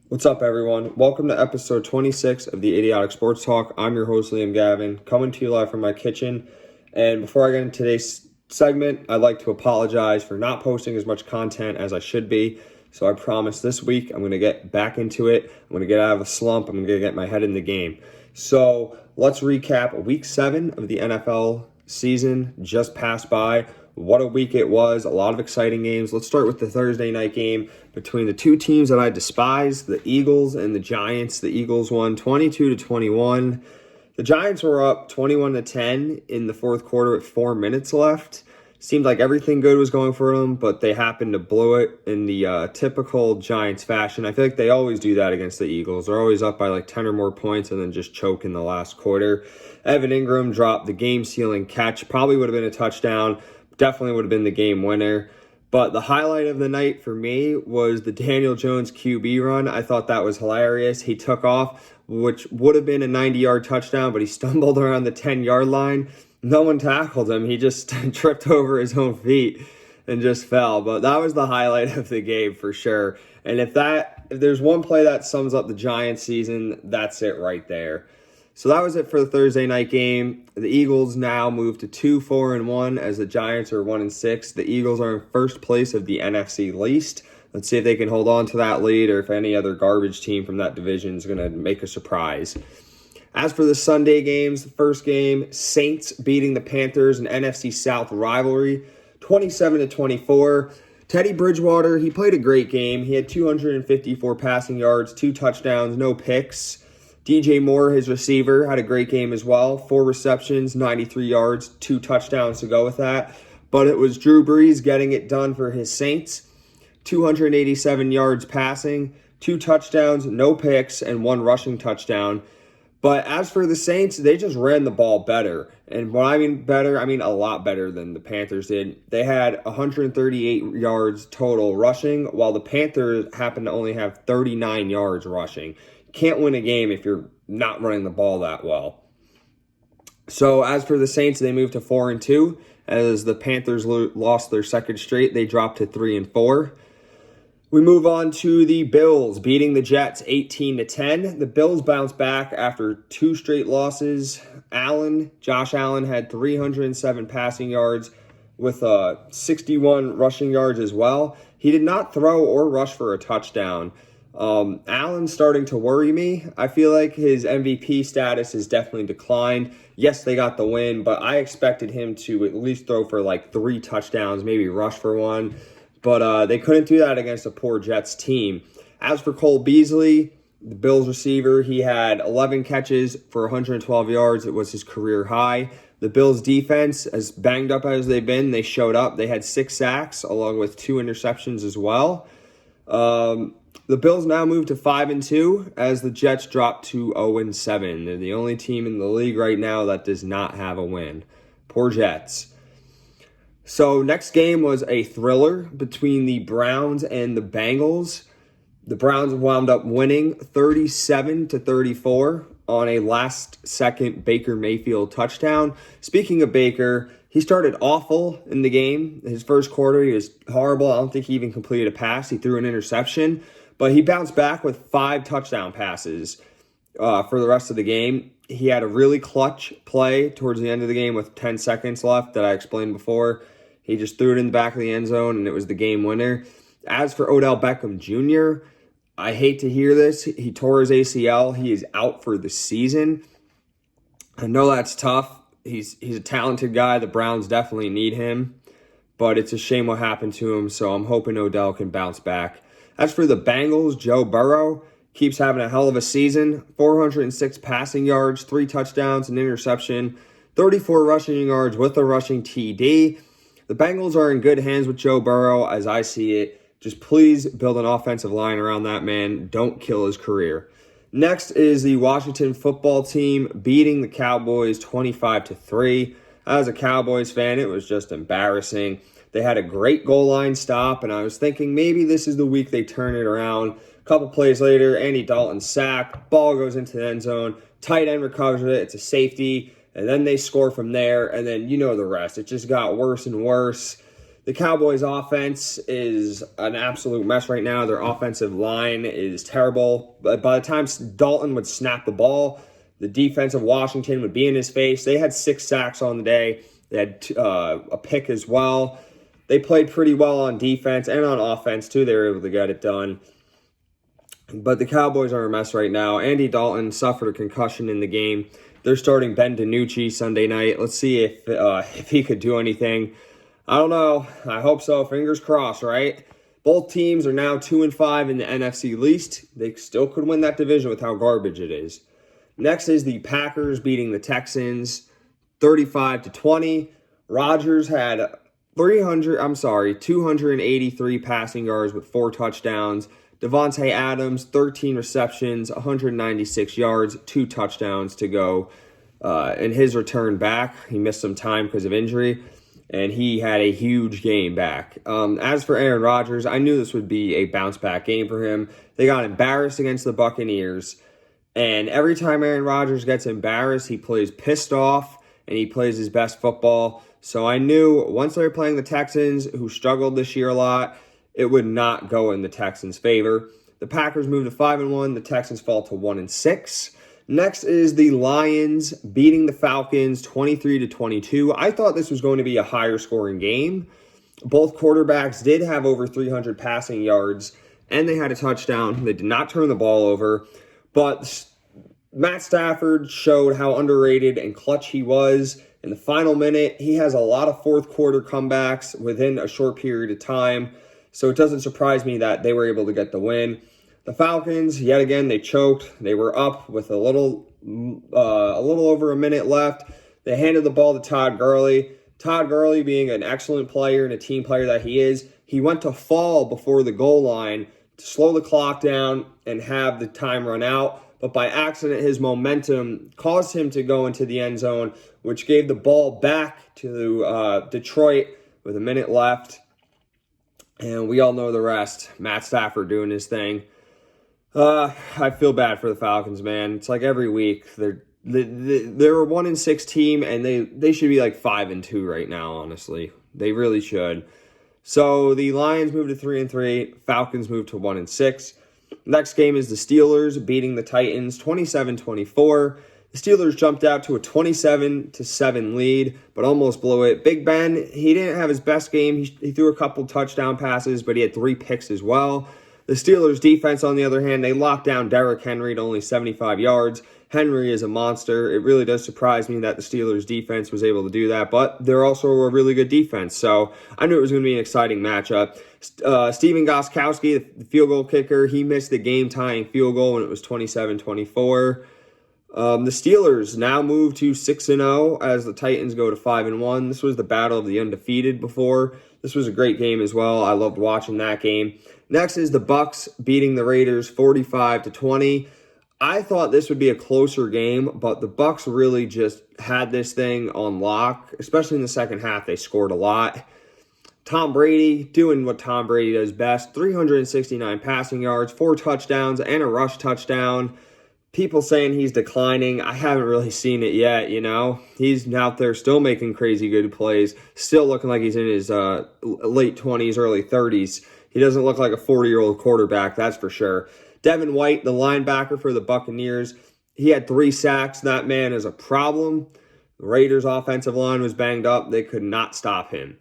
What's up, everyone? Welcome to episode 26 of the Idiotic Sports Talk. I'm your host, Liam Gavin, coming to you live from my kitchen. And before I get into today's segment, I'd like to apologize for not posting as much content as I should be. So I promise this week I'm going to get back into it. I'm going to get out of a slump. I'm going to get my head in the game. So let's recap week 7 of the NFL season just passed by. What a week it was. A lot of exciting games. Let's start with the Thursday night game between the two teams that I despise, the Eagles and the Giants. The Eagles won 22-21. The Giants were up 21-10 in the fourth quarter with 4 minutes left. Seemed like everything good was going for them, but they happened to blow it in the typical Giants fashion. I feel like they always do that against the Eagles. They're always up by like 10 or more points and then just choke in the last quarter. Evan Ingram dropped the game-sealing catch. Probably would have been a touchdown. Definitely would have been the game winner. But the highlight of the night for me was the Daniel Jones QB run. I thought that was hilarious. He took off, which would have been a 90-yard touchdown, but he stumbled around the 10-yard line. No one tackled him. He just tripped over his own feet and just fell. But that was the highlight of the game for sure. And if there's one play that sums up the Giants season, that's it right there. So that was it for the Thursday night game. The Eagles now move to 2-4-1 as the Giants are 1-6. The Eagles are in first place of the NFC least. Let's see if they can hold on to that lead or if any other garbage team from that division is going to make a surprise. As for the Sunday games, the first game, Saints beating the Panthers, an NFC South rivalry, 27-24. Teddy Bridgewater, he played a great game. He had 254 passing yards, 2 touchdowns, no picks. DJ Moore, his receiver, had a great game as well. 4 receptions, 93 yards, 2 touchdowns to go with that. But it was Drew Brees getting it done for his Saints. 287 yards passing, 2 touchdowns, no picks, and 1 rushing touchdown. But as for the Saints, they just ran the ball better. And when I mean better, I mean a lot better than the Panthers did. They had 138 yards total rushing, while the Panthers happened to only have 39 yards rushing. Can't win a game if you're not running the ball that well. So as for the Saints, they moved to 4-2. As the Panthers lost their second straight, they dropped to 3-4. We move on to the Bills beating the Jets 18-10. The Bills bounced back after 2 straight losses. Josh Allen had 307 passing yards with 61 rushing yards as well. He did not throw or rush for a touchdown. Allen's starting to worry me. I feel like his MVP status has definitely declined. Yes, they got the win, but I expected him to at least throw for like 3 touchdowns, maybe rush for 1. But they couldn't do that against a poor Jets team. As for Cole Beasley, the Bills receiver, he had 11 catches for 112 yards. It was his career high. The Bills defense, as banged up as they've been, they showed up. They had 6 sacks along with 2 interceptions as well. The Bills now move to 5-2 as the Jets drop to 0-7. They're the only team in the league right now that does not have a win. Poor Jets. So next game was a thriller between the Browns and the Bengals. The Browns wound up winning 37-34 on a last-second Baker Mayfield touchdown. Speaking of Baker, he started awful in the game. His first quarter, he was horrible. I don't think he even completed a pass. He threw an interception. But he bounced back with 5 touchdown passes for the rest of the game. He had a really clutch play towards the end of the game with 10 seconds left that I explained before. He just threw it in the back of the end zone, and it was the game winner. As for Odell Beckham Jr., I hate to hear this. He tore his ACL. He is out for the season. I know that's tough. He's a talented guy. The Browns definitely need him. But it's a shame what happened to him, so I'm hoping Odell can bounce back. As for the Bengals, Joe Burrow keeps having a hell of a season. 406 passing yards, 3 touchdowns, an interception, 34 rushing yards with a rushing TD. The Bengals are in good hands with Joe Burrow as I see it. Just please build an offensive line around that man. Don't kill his career. Next is the Washington football team beating the Cowboys 25-3. As a Cowboys fan, it was just embarrassing. They had a great goal line stop, and I was thinking maybe this is the week they turn it around. A couple plays later, Andy Dalton sack, ball goes into the end zone, tight end recovers it, it's a safety, and then they score from there, and then you know the rest. It just got worse and worse. The Cowboys' offense is an absolute mess right now. Their offensive line is terrible. But by the time Dalton would snap the ball, the defense of Washington would be in his face. They had 6 sacks on the day. They had a pick as well. They played pretty well on defense and on offense, too. They were able to get it done. But the Cowboys are a mess right now. Andy Dalton suffered a concussion in the game. They're starting Ben DiNucci Sunday night. Let's see if he could do anything. I don't know. I hope so. Fingers crossed, right? Both teams are now 2-5 in the NFC East. They still could win that division with how garbage it is. Next is the Packers beating the Texans 35-20. Rodgers had 283 passing yards with 4 touchdowns. Devontae Adams, 13 receptions, 196 yards, 2 touchdowns to go. In his return back, he missed some time because of injury, and he had a huge game back. As for Aaron Rodgers, I knew this would be a bounce-back game for him. They got embarrassed against the Buccaneers, and every time Aaron Rodgers gets embarrassed, he plays pissed off, and he plays his best football. So I knew once they were playing the Texans, who struggled this year a lot, it would not go in the Texans' favor. The Packers move to 5-1. The Texans fall to 1-6. Next is the Lions beating the Falcons 23-22. I thought this was going to be a higher scoring game. Both quarterbacks did have over 300 passing yards, and they had a touchdown. They did not turn the ball over, but Matt Stafford showed how underrated and clutch he was. In the final minute, he has a lot of fourth quarter comebacks within a short period of time, so it doesn't surprise me that they were able to get the win. The Falcons, yet again, they choked. They were up with a little over a minute left. They handed the ball to Todd Gurley. Todd Gurley, being an excellent player and a team player that he is, he went to fall before the goal line to slow the clock down and have the time run out. But by accident, his momentum caused him to go into the end zone, which gave the ball back to Detroit with a minute left. And we all know the rest. Matt Stafford doing his thing. I feel bad for the Falcons, man. It's like every week. They're a 1-6 team, and they should be like 5-2 right now, honestly. They really should. So the Lions move to 3-3. Falcons move to 1-6. Next game is the Steelers beating the Titans 27-24. The Steelers jumped out to a 27-7 lead, but almost blew it. Big Ben, he didn't have his best game. He threw a couple touchdown passes, but he had 3 picks as well. The Steelers' defense, on the other hand, they locked down Derrick Henry to only 75 yards. Henry is a monster. It really does surprise me that the Steelers' defense was able to do that, but they're also a really good defense, so I knew it was going to be an exciting matchup. Steven Gostkowski, the field goal kicker, he missed the game-tying field goal when it was 27-24. The Steelers now move to 6-0 as the Titans go to 5-1. This was the battle of the undefeated before. This was a great game as well. I loved watching that game. Next is the Bucs beating the Raiders 45-20. I thought this would be a closer game, but the Bucs really just had this thing on lock, especially in the second half. They scored a lot. Tom Brady doing what Tom Brady does best, 369 passing yards, 4 touchdowns, and a rush touchdown. People saying he's declining. I haven't really seen it yet, you know. He's out there still making crazy good plays, still looking like he's in his late 20s, early 30s. He doesn't look like a 40-year-old quarterback, that's for sure. Devin White, the linebacker for the Buccaneers, he had 3 sacks. That man is a problem. The Raiders' offensive line was banged up. They could not stop him.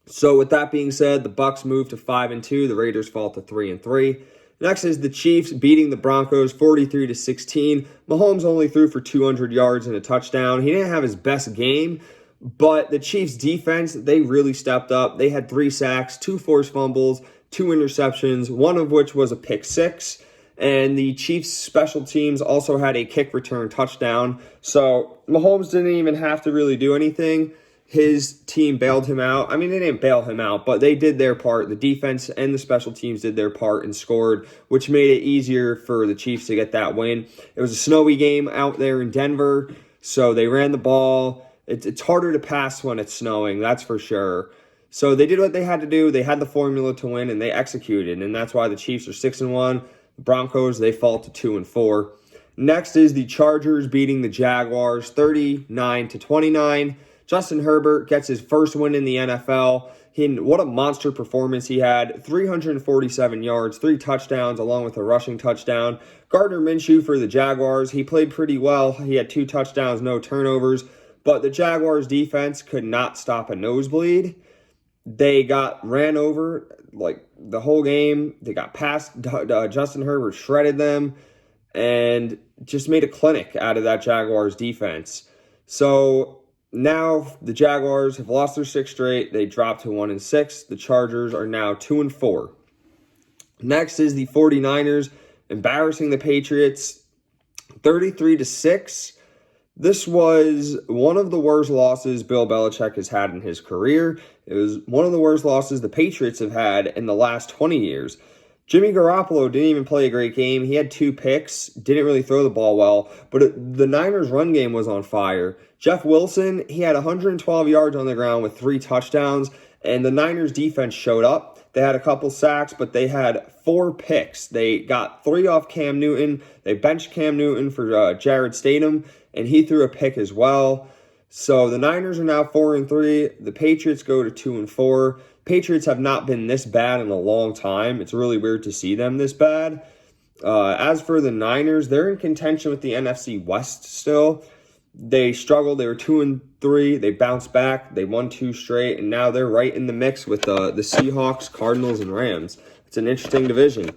So with that being said, the Bucs move to 5-2. The Raiders fall to 3-3. Next is the Chiefs beating the Broncos 43-16. Mahomes only threw for 200 yards and a touchdown. He didn't have his best game, but the Chiefs' defense, they really stepped up. They had 3 sacks, 2 forced fumbles, 2 interceptions, one of which was a pick 6. And the Chiefs' special teams also had a kick return touchdown. So Mahomes didn't even have to really do anything. His team bailed him out. I mean, they didn't bail him out, but they did their part. The defense and the special teams did their part and scored, which made it easier for the Chiefs to get that win. It was a snowy game out there in Denver, so they ran the ball. It's harder to pass when it's snowing, that's for sure. So they did what they had to do. They had the formula to win, and they executed, and that's why the Chiefs are 6-1. The Broncos, they fall to 2-4. Next is the Chargers beating the Jaguars 39-29. Justin Herbert gets his first win in the NFL. What a monster performance he had. 347 yards, 3 touchdowns, along with a rushing touchdown. Gardner Minshew for the Jaguars, he played pretty well. He had 2 touchdowns, no turnovers. But the Jaguars defense could not stop a nosebleed. They got ran over like the whole game. They got past. Justin Herbert shredded them and just made a clinic out of that Jaguars defense. So now the Jaguars have lost their 6th straight. They dropped to 1-6. The Chargers are now 2-4. Next is the 49ers embarrassing the Patriots 33-6. This was one of the worst losses Bill Belichick has had in his career. It was one of the worst losses the Patriots have had in the last 20 years. Jimmy Garoppolo didn't even play a great game. He had 2 picks, didn't really throw the ball well, but the Niners' run game was on fire. Jeff Wilson, he had 112 yards on the ground with 3 touchdowns, and the Niners' defense showed up. They had a couple sacks, but they had 4 picks. They got 3 off Cam Newton. They benched Cam Newton for Jared Statham, and he threw a pick as well. So the Niners are now 4-3. The Patriots go to 2-4. Patriots have not been this bad in a long time. It's really weird to see them this bad. As for the Niners, they're in contention with the NFC West still. They struggled. They were 2-3. They bounced back. They won 2 straight, and now they're right in the mix with the Seahawks, Cardinals, and Rams. It's an interesting division.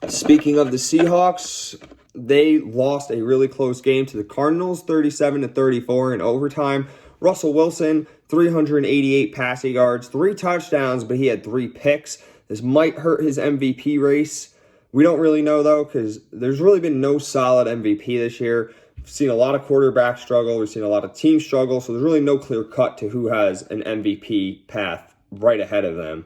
Speaking of the Seahawks, they lost a really close game to the Cardinals, 37-34 in overtime. Russell Wilson, 388 passing yards, 3 touchdowns, but he had 3 picks. This might hurt his MVP race. We don't really know, though, because there's really been no solid MVP this year. We've seen a lot of quarterbacks struggle. We've seen a lot of teams struggle, so there's really no clear cut to who has an MVP path right ahead of them.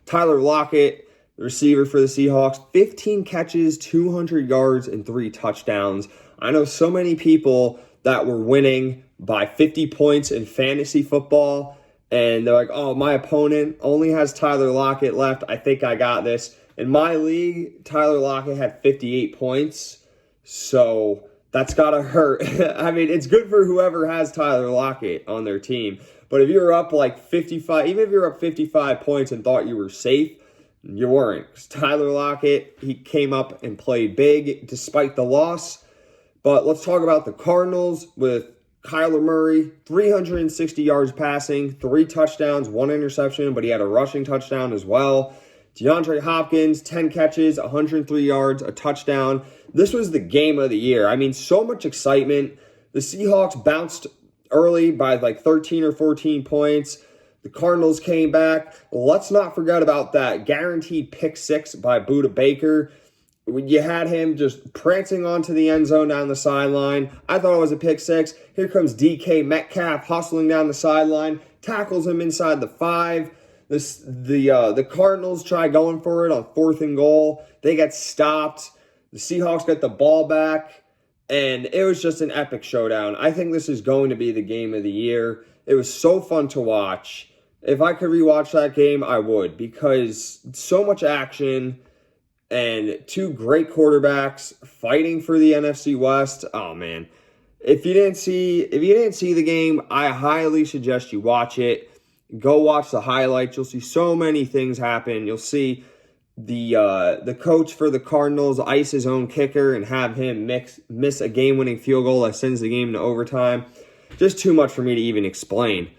Tyler Lockett, the receiver for the Seahawks, 15 catches, 200 yards, and 3 touchdowns. I know so many people that were winning by 50 points in fantasy football, and they're like, oh, my opponent only has Tyler Lockett left. I think I got this. In my league, Tyler Lockett had 58 points, so that's got to hurt. I mean, it's good for whoever has Tyler Lockett on their team, but if you're up like 55, even if you're up 55 points and thought you were safe, you weren't. Tyler Lockett, he came up and played big despite the loss. But let's talk about the Cardinals with Kyler Murray, 360 yards passing, 3 touchdowns, 1 interception, but he had a rushing touchdown as well. DeAndre Hopkins, 10 catches, 103 yards, a touchdown. This was the game of the year. I mean, so much excitement. The Seahawks bounced early by like 13 or 14 points. The Cardinals came back. Let's not forget about that guaranteed pick 6 by Budda Baker. You had him just prancing onto the end zone down the sideline. I thought it was a pick 6. Here comes DK Metcalf hustling down the sideline, tackles him inside the 5. The Cardinals try going for it on 4th and goal. They get stopped. The Seahawks get the ball back, and it was just an epic showdown. I think this is going to be the game of the year. It was so fun to watch. If I could rewatch that game, I would, because so much action and 2 great quarterbacks fighting for the NFC West. Oh man. If you didn't see the game, I highly suggest you watch it. Go watch the highlights. You'll see so many things happen. You'll see the coach for the Cardinals ice his own kicker and have him miss a game-winning field goal that sends the game to overtime. Just too much for me to even explain.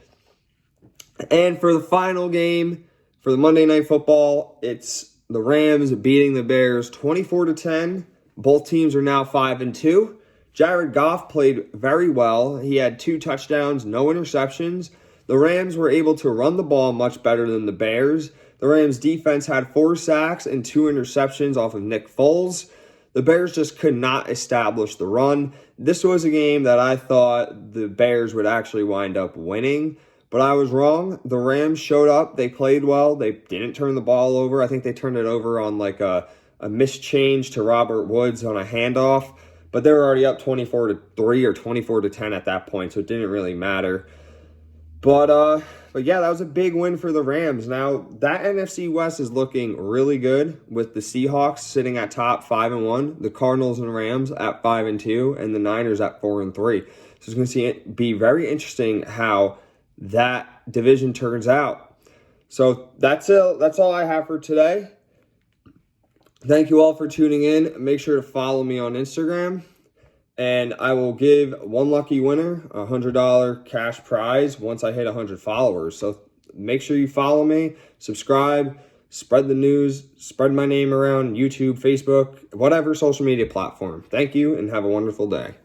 And for the final game, for the Monday Night Football, it's the Rams beating the Bears 24-10. Both teams are now 5-2. Jared Goff played very well. He had 2 touchdowns, no interceptions. The Rams were able to run the ball much better than the Bears. The Rams defense had 4 sacks and 2 interceptions off of Nick Foles. The Bears just could not establish the run. This was a game that I thought the Bears would actually wind up winning, but I was wrong. The Rams showed up. They played well. They didn't turn the ball over. I think they turned it over on like a mischange to Robert Woods on a handoff, but they were already up 24-3 or 24-10 at that point, so it didn't really matter. But yeah, that was a big win for the Rams. Now, that NFC West is looking really good with the Seahawks sitting at top 5-1, the Cardinals and Rams at 5-2, and the Niners at 4-3. So it's going to be very interesting how that division turns out. So that's it. That's all I have for today. Thank you all for tuning in. Make sure to follow me on Instagram, and I will give one lucky winner a $100 cash prize once I hit 100 followers. So make sure you follow me, subscribe, spread the news, spread my name around YouTube, Facebook, whatever social media platform. Thank you, and have a wonderful day.